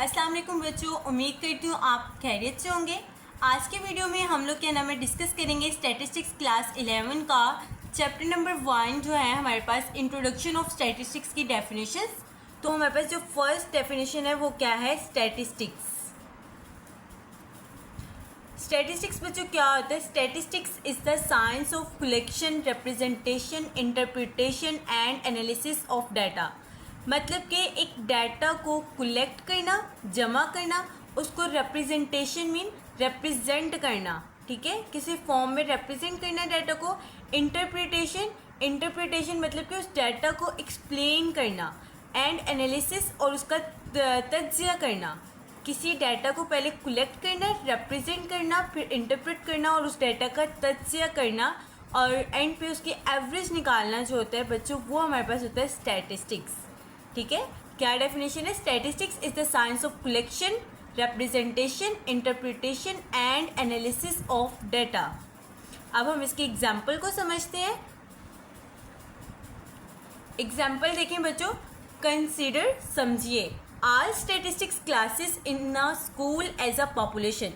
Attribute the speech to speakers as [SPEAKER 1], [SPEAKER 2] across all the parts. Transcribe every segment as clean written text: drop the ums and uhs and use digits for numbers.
[SPEAKER 1] अस्सलाम वालेकुम बच्चों, उम्मीद करती हूँ आप खैरियत से होंगे। आज के वीडियो में हम लोग क्या नाम है डिस्कस करेंगे स्टैटिस्टिक्स क्लास 11 का चैप्टर नंबर 1 जो है हमारे पास इंट्रोडक्शन ऑफ स्टैटिस्टिक्स की डेफिनेशंस। तो हमारे पास जो फर्स्ट डेफिनेशन है वो क्या है, स्टैटिस्टिक्स। स्टैटिस्टिक्स बच्चों क्या होता है? Statistics is the science of collection, representation, interpretation and analysis of data. मतलब कि एक डाटा को कलेक्ट करना, जमा करना, उसको रिप्रेजेंटेशन मीन रिप्रेजेंट करना, ठीक है, किसी फॉर्म में रिप्रेजेंट करना डाटा को। इंटरप्रिटेशन मतलब कि उस डाटा को एक्सप्लेन करना। एंड एनालिसिस और उसका तज्जिया करना। किसी डाटा को पहले कलेक्ट करना, रिप्रेजेंट करना, फिर इंटरप्रेट करना और उस डाटा का तज्जिया करना और एंड पे उसकी एवरेज निकालना जो होता है बच्चों, वो हमारे पास होता है स्टैटिस्टिक्स। ठीक है, क्या डेफिनेशन है? Statistics is the science of collection, representation, interpretation and analysis of data. अब हम इसके एग्जाम्पल को समझते हैं। एग्जाम्पल देखें बच्चों, कंसीडर, समझिए, all statistics classes in a school as a population.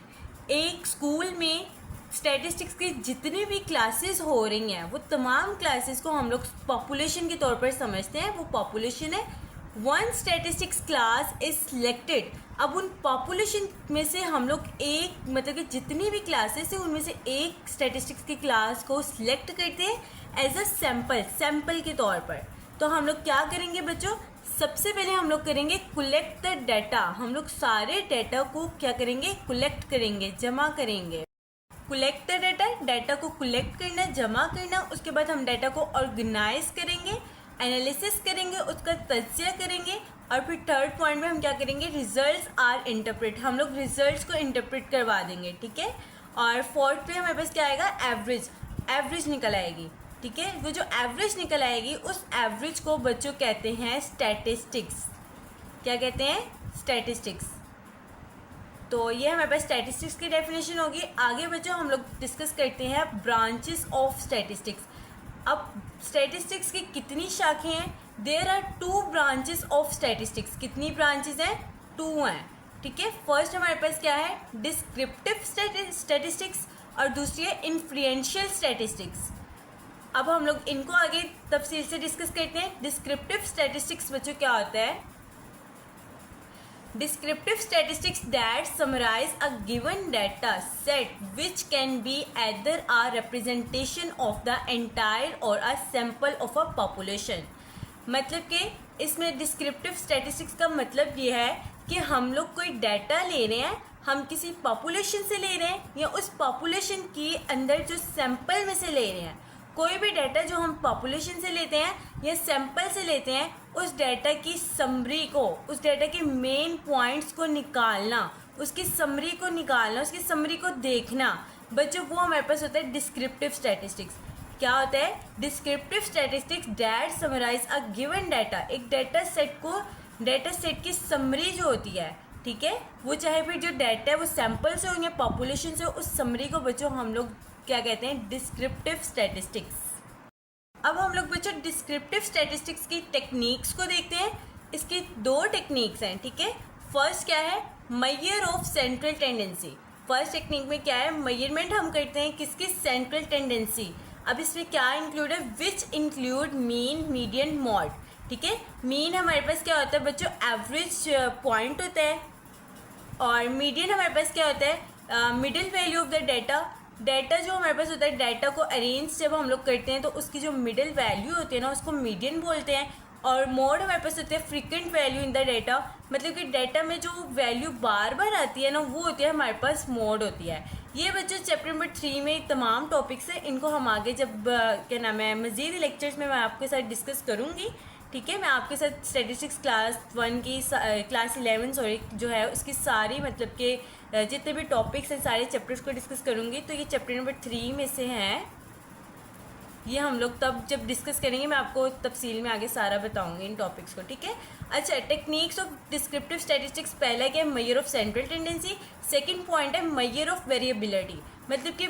[SPEAKER 1] एक स्कूल में स्टैटिस्टिक्स की जितनी भी क्लासेस हो रही हैं वो तमाम क्लासेस को हम लोग पॉपुलेशन के तौर पर समझते हैं। वो पॉपुलेशन है। One statistics class is selected. अब उन पॉपुलेशन में से हम लोग एक मतलब कि जितनी भी क्लासेस है उनमें से एक स्टैटिस्टिक्स की क्लास को सिलेक्ट करते हैं एज अ सैंपल के तौर पर। तो हम लोग क्या करेंगे बच्चों? सबसे पहले हम लोग करेंगे कलेक्ट द डाटा। हम लोग सारे डाटा को क्या करेंगे? कलेक्ट करेंगे, जमा करेंगे। कलेक्ट द डाटा को कलेक्ट करना, जमा करना। उसके बाद हम डाटा को ऑर्गेनाइज करेंगे, एनालिसिस करेंगे, उसका तज्जिया करेंगे और फिर थर्ड पॉइंट में हम क्या करेंगे? Results are interpret. हम लोग रिजल्ट्स को इंटरप्रेट करवा देंगे, ठीक है। और फोर्थ पे हमारे पास क्या आएगा? एवरेज निकल आएगी, ठीक है। वो जो एवरेज निकल आएगी उस एवरेज को बच्चों कहते हैं स्टैटिस्टिक्स। क्या कहते हैं? स्टैटिस्टिक्स। तो ये हमारे पास स्टैटिस्टिक्स की डेफिनेशन होगी। आगे बच्चों हम लोग डिस्कस करते हैं ब्रांचेस ऑफ स्टैटिस्टिक्स। अब स्टैटिस्टिक्स की कितनी शाखें हैं? There are 2 branches of statistics. कितनी ब्रांचेस हैं? 2 हैं, ठीक है। फर्स्ट हमारे पास क्या है? डिस्क्रिप्टिव स्टैटिस्टिक्स और दूसरी है इन्फ्लुएंशियल स्टैटिस्टिक्स। अब हम लोग इनको आगे तफसील से डिस्कस करते हैं। डिस्क्रिप्टिव स्टैटिस्टिक्स बच्चों क्या होता है? Descriptive statistics that summarize a given data set which can be either a representation of the entire or a sample of a population। मतलब कि इसमें डिस्क्रिप्टिव स्टैटिस्टिक्स का मतलब ये है कि हम लोग कोई डाटा ले रहे हैं, हम किसी पॉपुलेशन से ले रहे हैं या उस पॉपुलेशन की अंदर जो सैंपल में से ले रहे हैं। कोई भी डाटा जो हम पॉपुलेशन से लेते हैं या सैंपल से लेते हैं, उस डाटा की समरी को, उस डाटा के मेन पॉइंट्स को निकालना, उसकी समरी को निकालना, उसकी समरी को देखना बच्चों, वो हमारे पास होता है डिस्क्रिप्टिव स्टैटिस्टिक्स। क्या होता है? Descriptive statistics that summarise a given data. एक डाटा सेट की समरी जो होती है, ठीक है, वो चाहे फिर जो डाटा है वो सैंपल से हो या पॉपुलेशन से हो, उस समरी को बच्चों हम लोग क्या कहते हैं? Descriptive statistics. अब हम लोग बच्चों डिस्क्रिप्टिव स्टैटिस्टिक्स की टेक्निक्स को देखते हैं। इसकी 2 टेक्निक्स हैं, ठीक है। फर्स्ट क्या है? Measure of central tendency. First technique में क्या है? मेजरमेंट हम करते हैं किसकी? Central tendency. अब इसमें क्या इंक्लूड है? Which include mean, median, mod, ठीक है। मीन हमारे पास क्या होता है बच्चों? एवरेज पॉइंट होता है। और मीडियन हमारे पास क्या होता है? Middle value of the data जो हमारे पास होता है, डाटा को अरेंज जब हम लोग करते हैं तो उसकी जो मिडिल वैल्यू होती है ना, उसको मीडियन बोलते हैं। और मोड हमारे पास होते हैं frequent value in the data. मतलब कि डाटा में जो वैल्यू बार बार आती है ना, वो होती है हमारे पास मोड होती है। ये बच्चों चैप्टर नंबर 3 में तमाम टॉपिक्स हैं। इनको हम आगे जब क्या नाम है मज़ीद लेक्चर्स में मैं आपके साथ डिस्कस करूँगी, ठीक है। मैं आपके साथ स्टैटिस्टिक्स क्लास 1 की क्लास 11 सॉरी जो है उसकी सारी मतलब कि जितने भी टॉपिक्स हैं सारे चैप्टर्स को डिस्कस करूँगी। तो ये चैप्टर नंबर 3 में से हैं। ये हम लोग तब जब डिस्कस करेंगे मैं आपको तफसील में आगे सारा बताऊंगी इन टॉपिक्स को, ठीक है। अच्छा, टेक्निक्स ऑफ डिस्क्रिप्टिव स्टैटिस्टिक्स, पहला क्या है? Measure of central tendency. Second point है मेजर ऑफ वेरिएबिलिटी। मतलब कि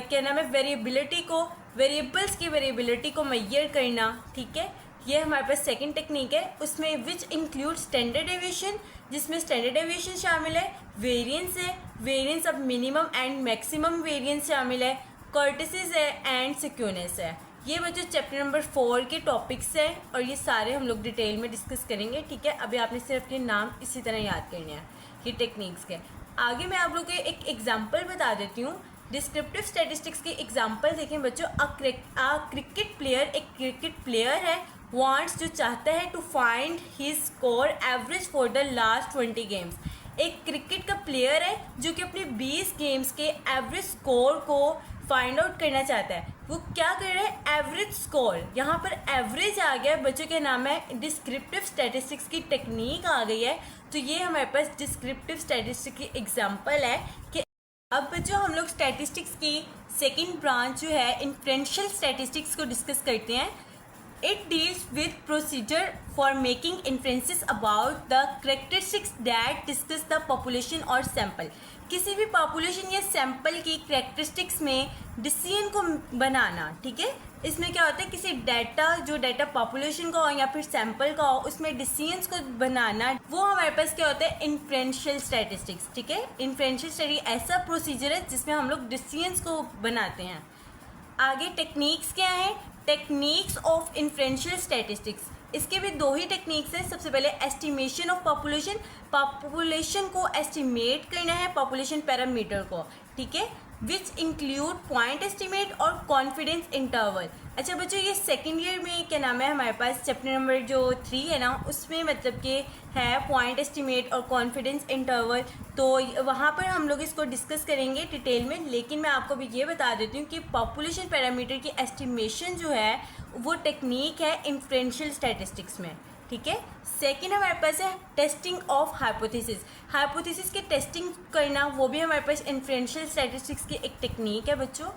[SPEAKER 1] क्या नाम है? वेरिएबिलिटी को, वेरिएबल्स की वेरिएबिलिटी को मेजर करना, ठीक है। ये हमारे पास सेकंड टेक्निक है। उसमें विच इंक्लूड स्टैंडर्ड डेविएशन, जिसमें स्टैंडर्ड डेविएशन शामिल है, वेरिएंस है, variance of minimum and maximum variance शामिल है, कर्टिसेस है एंड सिक्योनेस है। ये बच्चों चैप्टर नंबर 4 के टॉपिक्स हैं और ये सारे हम लोग डिटेल में डिस्कस करेंगे, ठीक है। अभी आपने सिर्फ अपने नाम इसी तरह याद करने हैं ये टेक्निक्स के। आगे मैं आप लोग को एक एग्जांपल बता देती हूँ। डिस्क्रिप्टिव स्टैटिस्टिक्स की एग्जांपल देखें बच्चों। क्रिकेट प्लेयर, एक क्रिकेट प्लेयर है, वांट्स जो चाहता है to find his score average for the last 20 games. एक क्रिकेट का प्लेयर है जो कि अपने 20 गेम्स के एवरेज स्कोर को फाइंड आउट करना चाहता है। वो क्या कर रहा है, एवरेज स्कोर। यहाँ पर एवरेज आ गया बच्चों के नाम है डिस्क्रिप्टिव स्टैटिस्टिक्स की टेक्निक आ गई है। तो ये हमारे पास डिस्क्रिप्टिव स्टैटिस्टिक्स की एग्जांपल है कि अब बच्चों हम लोग स्टैटिस्टिक्स की सेकंड ब्रांच जो है इन्फ्रेंशियल स्टैटिस्टिक्स को डिस्कस करते हैं। It deals with procedure for making inferences about the characteristics that discuss the population or sample। किसी भी पॉपुलेशन या सैंपल की कैरेक्टरिस्टिक्स में डिसीजन को बनाना, ठीक है। इसमें क्या होता है, किसी डाटा जो डाटा पॉपुलेशन का हो या फिर सैंपल का हो उसमें डिसीजंस को बनाना, वो हमारे पास क्या होता है, इन्फ्रेंशियल स्टैटिस्टिक्स, ठीक है। इन्फ्रेंशियल स्टडी ऐसा प्रोसीजर है जिसमें हम लोग डिसीजंस को बनाते हैं। आगे टेक्निक्स क्या है, टेक्निक्स ऑफ इन्फ्रेंशियल स्टैटिस्टिक्स। इसके भी दो ही टेक्निक्स हैं। सबसे पहले एस्टिमेशन ऑफ पॉपुलेशन, पॉपुलेशन को एस्टिमेट करना है, पॉपुलेशन पैरामीटर को, ठीक है, विच इंक्लूड पॉइंट एस्टिमेट और कॉन्फिडेंस इंटरवल। अच्छा बच्चों, ये सेकेंड ईयर में क्या नाम है हमारे पास चैप्टर नंबर जो 3 है ना, उसमें मतलब कि है पॉइंट एस्टिमेट और कॉन्फिडेंस इंटरवल। तो वहाँ पर हम लोग इसको डिस्कस करेंगे डिटेल में। लेकिन मैं आपको भी ये बता देती हूँ कि पॉपुलेशन पैरामीटर की एस्टिमेशन जो है वो टेक्निक है इन्फ्रेंशियल स्टैटिस्टिक्स में, ठीक है। सेकेंड हमारे पास है टेस्टिंग ऑफ हाइपोथेसिस। हाइपोथेसिस की टेस्टिंग करना वो भी हमारे पास इन्फ्रेंशियल स्टैटिस्टिक्स की एक टेक्निक है बच्चों।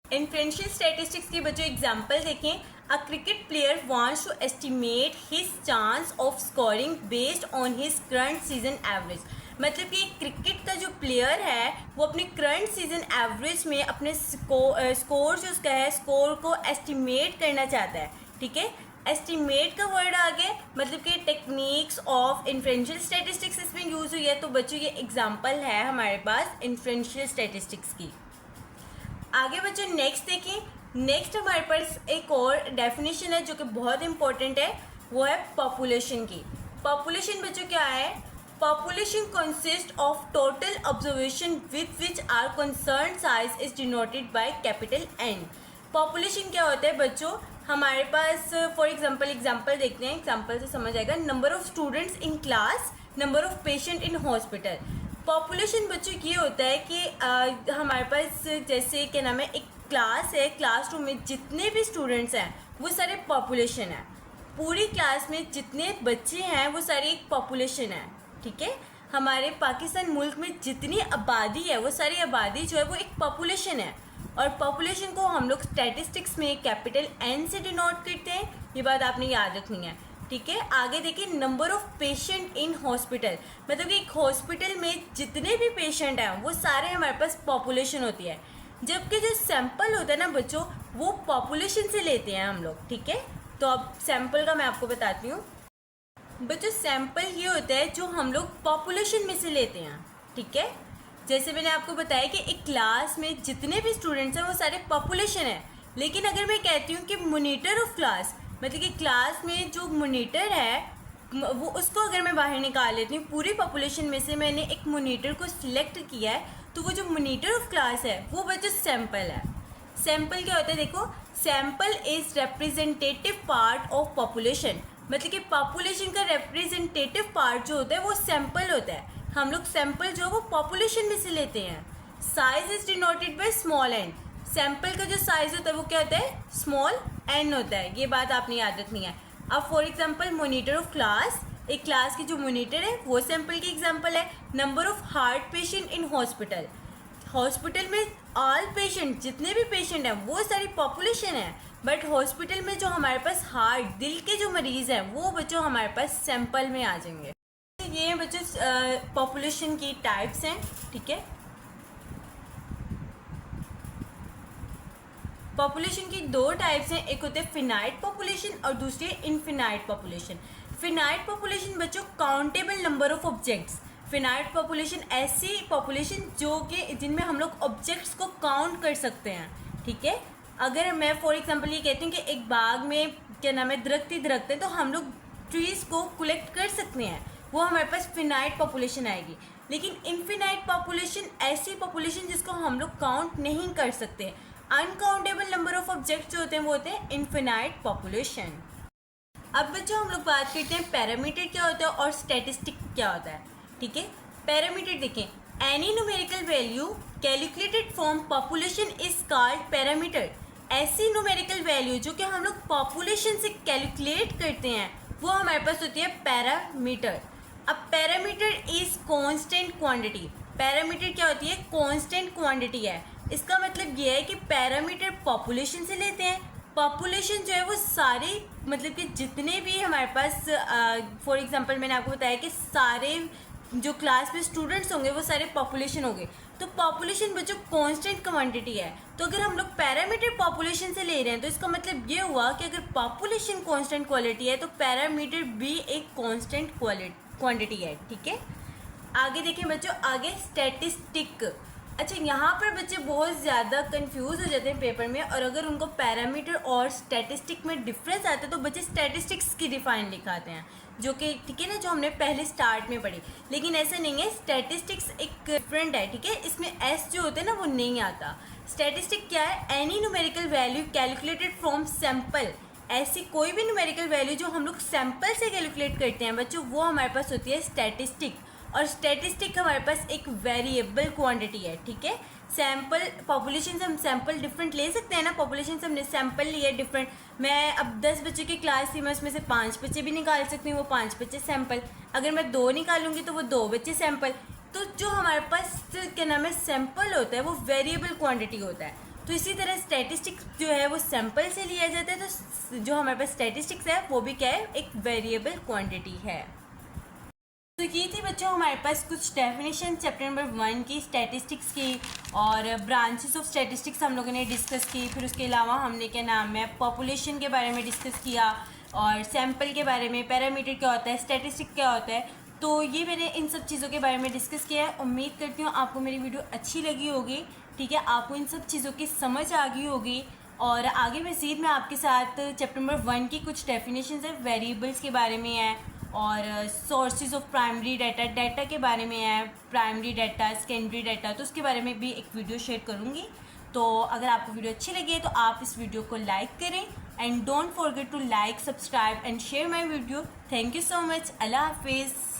[SPEAKER 1] इन्फ्रेंशियल स्टैटिस्टिक्स की बच्चों एग्जांपल देखें। A cricket player wants to estimate his chance of scoring based on his current season average. मतलब कि क्रिकेट का जो प्लेयर है वो अपने करंट सीजन एवरेज में अपने स्कोर जो उसका है स्कोर को एस्टिमेट करना चाहता है, ठीक है। एस्टिमेट का वर्ड आ गया, मतलब कि टेक्निक्स ऑफ इन्फ्रेंशियल स्टैटिस्टिक्स इसमें यूज़ हुई है। तो बच्चों ये एग्जांपल है हमारे पास इन्फ्रेंशियल स्टैटिस्टिक्स की। आगे बच्चों नेक्स्ट देखें। नेक्स्ट हमारे पास एक और डेफिनेशन है जो कि बहुत इंपॉर्टेंट है, वो है पॉपुलेशन की। पॉपुलेशन बच्चों क्या है, population consist of total observation with which are concern size is denoted by capital N। Population क्या होता है बच्चों, हमारे पास फॉर एग्जाम्पल देखते हैं, एग्जाम्पल से समझ आएगा। Number of students in class, number of patient in hospital. Population बच्चों ये होता है कि हमारे पास जैसे क्या नाम है, एक क्लास है, क्लासरूम में जितने भी स्टूडेंट्स हैं वो सारे पॉपुलेशन है। पूरी क्लास में जितने बच्चे हैं वो सारी एक पॉपुलेशन है, ठीक है। हमारे पाकिस्तान मुल्क में जितनी आबादी है वो सारी आबादी जो है वो एक पॉपुलेशन है। और पॉपुलेशन को हम लोग स्टैटिस्टिक्स में कैपिटल N से डिनोट करते हैं, ये बात आपने याद रखनी है, ठीक है। आगे देखिए, number of patient in hospital, मतलब कि एक हॉस्पिटल में जितने भी पेशेंट हैं वो सारे हमारे पास पॉपुलेशन होती है। जबकि जो सैंपल होता है ना बच्चों, वो पॉपुलेशन से लेते हैं हम लोग, ठीक है। तो अब सैंपल का मैं आपको बताती हूँ बच्चों। सैंपल ये होता है जो हम लोग पॉपुलेशन में से लेते हैं, ठीक है। जैसे मैंने आपको बताया कि एक क्लास में जितने भी स्टूडेंट्स हैं वो सारे पॉपुलेशन है। लेकिन अगर मैं कहती हूँ कि मॉनिटर ऑफ क्लास, मतलब कि क्लास में जो मॉनिटर है वो उसको अगर मैं बाहर निकाल लेती हूँ, पूरी पॉपुलेशन में से मैंने एक मॉनिटर को सिलेक्ट किया है, तो वो जो मॉनिटर ऑफ क्लास है वो बच्चों सैंपल है। सैंपल क्या होता है देखो, sample is representative part of population. मतलब कि पॉपुलेशन का रिप्रेजेंटेटिव पार्ट जो होता है वो सैंपल होता है। हम लोग सैंपल जो वो पॉपुलेशन में से लेते हैं। Size is denoted by small n। Sample का जो साइज होता है वो क्या होता है, स्मॉल n होता है, ये बात आपने याद रखनी है। अब for example monitor of class, एक क्लास की जो मॉनिटर है वो सैंपल की एग्जांपल है। Number of heart patient in hospital, hospital में ऑल पेशेंट जितने भी पेशेंट हैं वो सारी पॉपुलेशन है। बट हॉस्पिटल में जो हमारे पास हार्ट, दिल के जो मरीज़ हैं वो बच्चों हमारे पास सैंपल में आ जाएंगे। ये बच्चों पॉपुलेशन की टाइप्स हैं, ठीक है। पॉपुलेशन की दो टाइप्स हैं, एक होते हैं फिनाइट पॉपुलेशन और दूसरी है इनफिनाइट पॉपुलेशन। फिनाइट पॉपुलेशन बच्चों countable number of objects. Finite population ऐसी पॉपुलेशन जो कि जिनमें हम लोग ऑब्जेक्ट्स को काउंट कर सकते हैं, ठीक है। अगर मैं फॉर एग्जांपल ये कहती हूँ कि एक बाग में क्या नाम है दरख्त ही दरख्त है, तो हम लोग ट्रीज को कलेक्ट कर सकते हैं, वो हमारे पास फिनाइट पॉपुलेशन आएगी। लेकिन इनफिनाइट पॉपुलेशन ऐसी पॉपुलेशन जिसको हम लोग काउंट नहीं कर सकते, अनकाउंटेबल नंबर ऑफ ऑब्जेक्ट्स जो होते हैं वो होते हैं इनफिनाइट पॉपुलेशन। अब बच्चों हम लोग बात करते हैं पैरामीटर क्या होता है और स्टैटिस्टिक क्या होता है, ठीक है। पैरामीटर देखें, any numerical value calculated from population is called parameter. ऐसी न्यूमेरिकल वैल्यू जो कि हम लोग पॉपुलेशन से कैलकुलेट करते हैं वो हमारे पास होती है पैरामीटर। अब parameter is constant quantity. Parameter क्या होती है, कांस्टेंट क्वांटिटी है। इसका मतलब ये है कि पैरामीटर पॉपुलेशन से लेते हैं। पॉपुलेशन जो है वो सारे मतलब कि जितने भी हमारे पास फॉर एग्जांपल मैंने आपको बताया कि सारे जो क्लास में स्टूडेंट्स होंगे वो सारे पॉपुलेशन होंगे, तो पॉपुलेशन बच्चों कांस्टेंट क्वांटिटी है। तो अगर हम लोग पैरामीटर पॉपुलेशन से ले रहे हैं तो इसका मतलब ये हुआ कि अगर पॉपुलेशन कांस्टेंट क्वालिटी है तो पैरामीटर भी एक कांस्टेंट क्वांटिटी है, ठीक है। आगे देखें बच्चों, आगे स्टैटिस्टिक। अच्छा, यहाँ पर बच्चे बहुत ज़्यादा कंफ्यूज हो जाते हैं पेपर में, और अगर उनको पैरामीटर और स्टैटिस्टिक में डिफरेंस आता है तो बच्चे स्टैटिस्टिक्स की डिफाइन लिखाते हैं, जो कि ठीक है ना, जो हमने पहले स्टार्ट में पढ़ी। लेकिन ऐसा नहीं है, स्टैटिस्टिक्स एक डिफरेंट है, ठीक है। इसमें एस जो होते हैं ना वो नहीं आता। स्टैटिस्टिक क्या है, any numerical value calculated from sample. ऐसी कोई भी न्यूमेरिकल वैल्यू जो हम लोग सैम्पल से कैलकुलेट करते हैं बच्चों, वो हमारे पास होती है स्टैटिस्टिक। और स्टैटिस्टिक हमारे पास एक वेरिएबल क्वांटिटी है, ठीक है। सैम्पल पॉपुलेशन से हम सैम्पल डिफरेंट ले सकते हैं ना, पॉपुलेशन से हमने सैम्पल लिया डिफरेंट। मैं अब 10 बच्चों की क्लास थी, मैं उसमें से 5 बच्चे भी निकाल सकती हूँ, वो 5 बच्चे सैम्पल। अगर मैं 2 निकालूंगी तो वो 2 बच्चे सैम्पल। तो जो हमारे पास क्या नाम है सैम्पल होता है वो वेरिएबल क्वांटिटी होता है। तो इसी तरह स्टैटिस्टिक्स जो है वो सैम्पल से लिया जाता है, तो जो हमारे पास स्टैटिस्टिक्स है वो भी क्या है, एक वेरिएबल क्वांटिटी है। तो ये थी बच्चों हमारे पास कुछ डेफिनेशन चैप्टर नंबर 1 की स्टैटिस्टिक्स की, और ब्रांचेस ऑफ स्टैटिस्टिक्स हम लोगों ने डिस्कस की। फिर उसके अलावा हमने क्या नाम है पॉपुलेशन के बारे में डिस्कस किया, और सैम्पल के बारे में, पैरामीटर क्या होता है, स्टैटिस्टिक क्या होता है। तो ये मैंने इन सब चीज़ों के बारे में डिस्कस किया है। उम्मीद करती हूँ आपको मेरी वीडियो अच्छी लगी होगी, ठीक है, आपको इन सब चीज़ों की समझ आ गई होगी। और आगे मज़ीद मैं आपके साथ चैप्टर नंबर 1 की कुछ डेफिनेशन है, वेरिएबल्स के बारे में है, और सोर्सेज ऑफ प्राइमरी डाटा के बारे में है, प्राइमरी डाटा, सेकेंडरी डाटा, तो उसके बारे में भी एक वीडियो शेयर करूँगी। तो अगर आपको वीडियो अच्छी लगी है तो आप इस वीडियो को लाइक करें, and don't forget to like, subscribe and share my video. Thank you so much. अल्लाह हाफिज़।